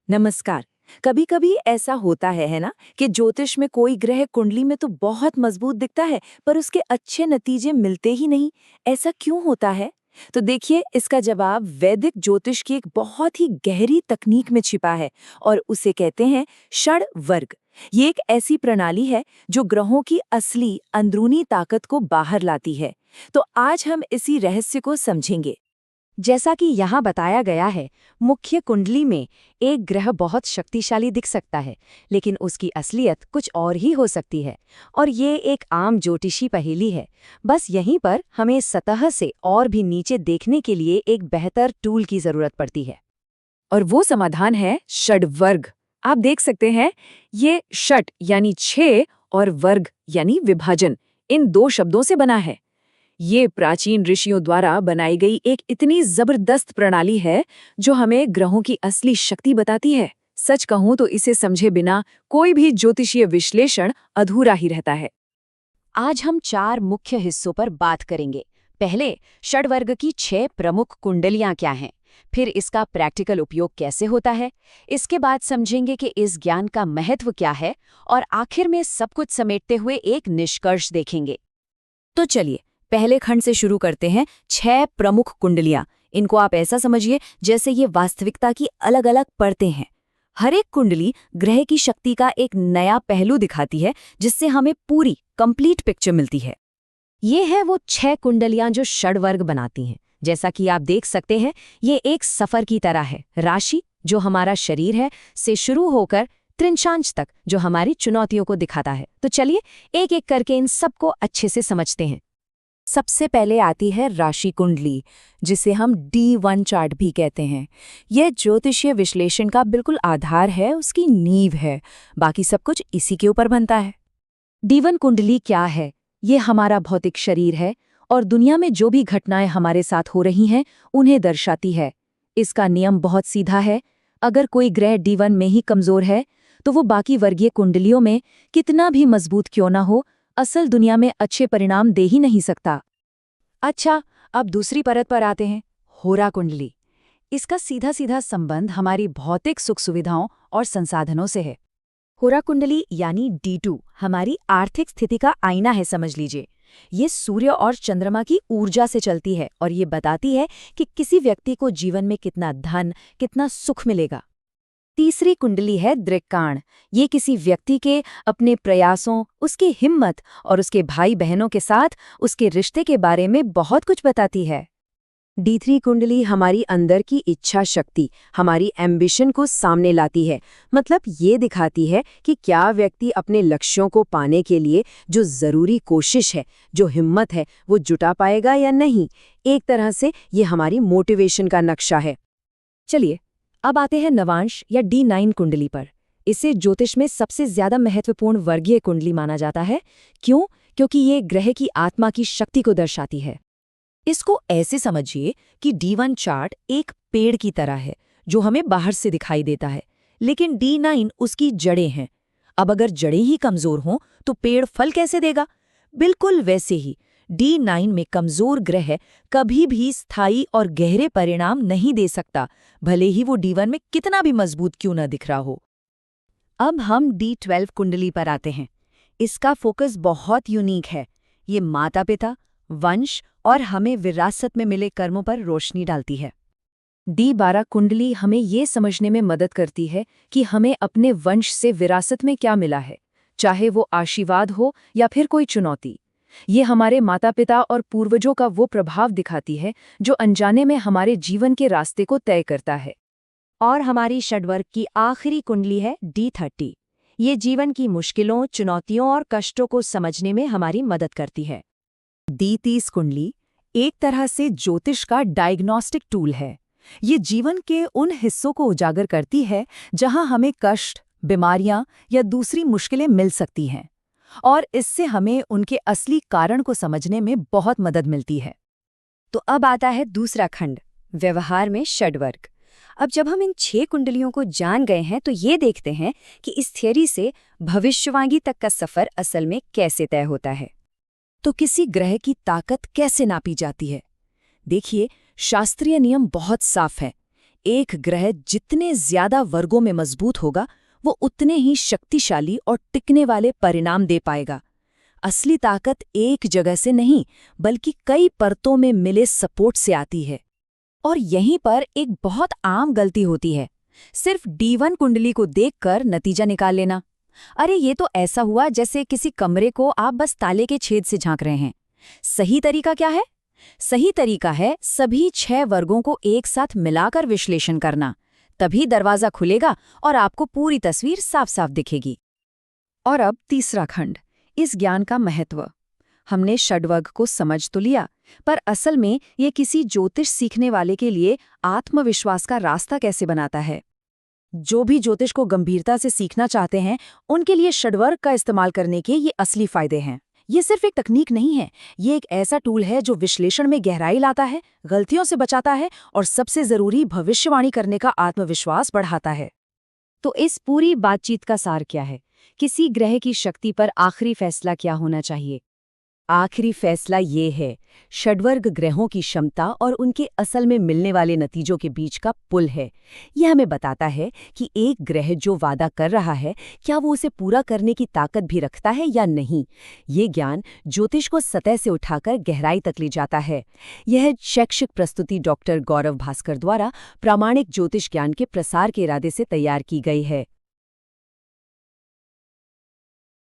नमस्कार। कभी कभी ऐसा होता है ना, कि ज्योतिष में कोई ग्रह कुंडली में तो बहुत मजबूत दिखता है, पर उसके अच्छे नतीजे मिलते ही नहीं। ऐसा क्यों होता है? तो देखिए, इसका जवाब वैदिक ज्योतिष की एक बहुत ही गहरी तकनीक में छिपा है, और उसे कहते हैं षड वर्ग। ये एक ऐसी प्रणाली है जो ग्रहों की असली अंदरूनी ताकत को बाहर लाती है। तो आज हम इसी रहस्य को समझेंगे। जैसा कि यहाँ बताया गया है, मुख्य कुंडली में एक ग्रह बहुत शक्तिशाली दिख सकता है, लेकिन उसकी असलियत कुछ और ही हो सकती है। और ये एक आम ज्योतिषी पहेली है। बस यहीं पर हमें सतह से और भी नीचे देखने के लिए एक बेहतर टूल की जरूरत पड़ती है। और वो समाधान है षड्वर्ग। आप देख सकते हैं, ये षट यानी 6 और वर्ग यानी विभाजन, इन दो शब्दों से बना है। ये प्राचीन ऋषियों द्वारा बनाई गई एक इतनी जबरदस्त प्रणाली है जो हमें ग्रहों की असली शक्ति बताती है। सच कहूं तो इसे समझे बिना कोई भी ज्योतिषीय विश्लेषण अधूरा ही रहता है। आज हम 4 मुख्य हिस्सों पर बात करेंगे। पहले, षड्वर्ग की 6 प्रमुख कुंडलियां क्या हैं, फिर इसका प्रैक्टिकल उपयोग कैसे होता है, इसके बाद समझेंगे कि इस ज्ञान का महत्व क्या है, और आखिर में सब कुछ समेटते हुए एक निष्कर्ष देखेंगे। तो चलिए, पहले खंड से शुरू करते हैं। 6 प्रमुख कुंडलियां। इनको आप ऐसा समझिए जैसे ये वास्तविकता की अलग अलग परतें हैं। हर एक कुंडली ग्रह की शक्ति का एक नया पहलू दिखाती है, जिससे हमें पूरी कंप्लीट पिक्चर मिलती है। ये है वो 6 कुंडलियां जो षड्वर्ग बनाती हैं। जैसा कि आप देख सकते हैं, ये एक सफर की तरह है। राशि, जो हमारा शरीर है, से शुरू होकर त्रिंशांश तक, जो हमारी चुनौतियों को दिखाता है। तो चलिए एक एक करके इन सबको अच्छे से समझते हैं। सबसे पहले आती है राशि कुंडली, जिसे हम D1 चार्ट भी कहते हैं। यह ज्योतिषीय विश्लेषण का बिल्कुल आधार है, उसकी नींव है। बाकी सब कुछ इसी के ऊपर बनता है। D1 कुंडली क्या है? ये हमारा भौतिक शरीर है और दुनिया में जो भी घटनाएं हमारे साथ हो रही हैं, उन्हें दर्शाती है। इसका नियम बहुत सीधा है। अगर कोई ग्रह D1 में ही कमजोर है, तो वो बाकी वर्गीय कुंडलियों में कितना भी मजबूत क्यों ना हो, असल दुनिया में अच्छे परिणाम दे ही नहीं सकता। अच्छा, अब दूसरी परत पर आते हैं, होरा कुंडली। इसका सीधा सीधा संबंध हमारी भौतिक सुख सुविधाओं और संसाधनों से है। होरा कुंडली यानी D2 हमारी आर्थिक स्थिति का आईना है, समझ लीजिए। ये सूर्य और चंद्रमा की ऊर्जा से चलती है और ये बताती है कि किसी व्यक्ति को जीवन में कितना धन, कितना सुख मिलेगा। तीसरी कुंडली है दृक्काण। ये किसी व्यक्ति के अपने प्रयासों, उसकी हिम्मत और उसके भाई बहनों के साथ उसके रिश्ते के बारे में बहुत कुछ बताती है। D3 कुंडली हमारी अंदर की इच्छा शक्ति, हमारी एम्बिशन को सामने लाती है। मतलब ये दिखाती है कि क्या व्यक्ति अपने लक्ष्यों को पाने के लिए जो जरूरी कोशिश है, जो हिम्मत है, वो जुटा पाएगा या नहीं। एक तरह से ये हमारी मोटिवेशन का नक्शा है। चलिए, अब आते हैं नवांश या D9 कुंडली पर। इसे ज्योतिष में सबसे ज्यादा महत्वपूर्ण वर्गीय कुंडली माना जाता है। क्यों? क्योंकि ये ग्रह की आत्मा की शक्ति को दर्शाती है। इसको ऐसे समझिए कि D1 चार्ट एक पेड़ की तरह है, जो हमें बाहर से दिखाई देता है, लेकिन D9 उसकी जड़ें हैं। अब अगर जड़ें ही कमजोर हों, तो पेड़ फल कैसे देगा? बिल्कुल वैसे ही D9 में कमजोर ग्रह कभी भी स्थायी और गहरे परिणाम नहीं दे सकता, भले ही वो D1 में कितना भी मजबूत क्यों न दिख रहा हो। अब हम D12 कुंडली पर आते हैं। इसका फोकस बहुत यूनिक है। ये माता पिता, वंश और हमें विरासत में मिले कर्मों पर रोशनी डालती है। D12 कुंडली हमें ये समझने में मदद करती है कि हमें अपने वंश से विरासत में क्या मिला है, चाहे वो आशीर्वाद हो या फिर कोई चुनौती। ये हमारे माता पिता और पूर्वजों का वो प्रभाव दिखाती है जो अनजाने में हमारे जीवन के रास्ते को तय करता है। और हमारी षड्वर्ग की आखिरी कुंडली है D30। ये जीवन की मुश्किलों, चुनौतियों और कष्टों को समझने में हमारी मदद करती है। D30 कुंडली एक तरह से ज्योतिष का डायग्नोस्टिक टूल है। ये जीवन के उन हिस्सों को उजागर करती है जहां हमें कष्ट, बीमारियां या दूसरी मुश्किलें मिल सकती हैं, और इससे हमें उनके असली कारण को समझने में बहुत मदद मिलती है। तो अब आता है दूसरा खंड, व्यवहार में षड्वर्ग। अब जब हम इन 6 कुंडलियों को जान गए हैं, तो ये देखते हैं कि इस थियरी से भविष्यवाणी तक का सफर असल में कैसे तय होता है। तो किसी ग्रह की ताकत कैसे नापी जाती है? देखिए, शास्त्रीय नियम बहुत साफ है। एक ग्रह जितने ज्यादा वर्गों में मजबूत होगा, वो उतने ही शक्तिशाली और टिकने वाले परिणाम दे पाएगा। असली ताकत एक जगह से नहीं, बल्कि कई परतों में मिले सपोर्ट से आती है। और यहीं पर एक बहुत आम गलती होती है, सिर्फ D1 कुंडली को देखकर नतीजा निकाल लेना। अरे ये तो ऐसा हुआ जैसे किसी कमरे को आप बस ताले के छेद से झांक रहे हैं। सही तरीका क्या है? सही तरीका है सभी 6 वर्गों को एक साथ मिलाकर विश्लेषण करना। तभी दरवाजा खुलेगा और आपको पूरी तस्वीर साफ साफ दिखेगी। और अब तीसरा खंड, इस ज्ञान का महत्व। हमने षड्वर्ग को समझ तो लिया, पर असल में ये किसी ज्योतिष सीखने वाले के लिए आत्मविश्वास का रास्ता कैसे बनाता है? जो भी ज्योतिष को गंभीरता से सीखना चाहते हैं, उनके लिए षड्वर्ग का इस्तेमाल करने के ये असली फायदे हैं। ये सिर्फ एक तकनीक नहीं है, ये एक ऐसा टूल है जो विश्लेषण में गहराई लाता है, गलतियों से बचाता है और सबसे जरूरी भविष्यवाणी करने का आत्मविश्वास बढ़ाता है। तो इस पूरी बातचीत का सार क्या है? किसी ग्रह की शक्ति पर आखिरी फैसला क्या होना चाहिए? आखिरी फैसला ये है, षड्वर्ग ग्रहों की क्षमता और उनके असल में मिलने वाले नतीजों के बीच का पुल है। यह हमें बताता है कि एक ग्रह जो वादा कर रहा है, क्या वो उसे पूरा करने की ताकत भी रखता है या नहीं। ये ज्ञान ज्योतिष को सतह से उठाकर गहराई तक ले जाता है। यह शैक्षिक प्रस्तुति डॉक्टर गौरव भास्कर द्वारा प्रामाणिक ज्योतिष ज्ञान के प्रसार के इरादे से तैयार की गई है।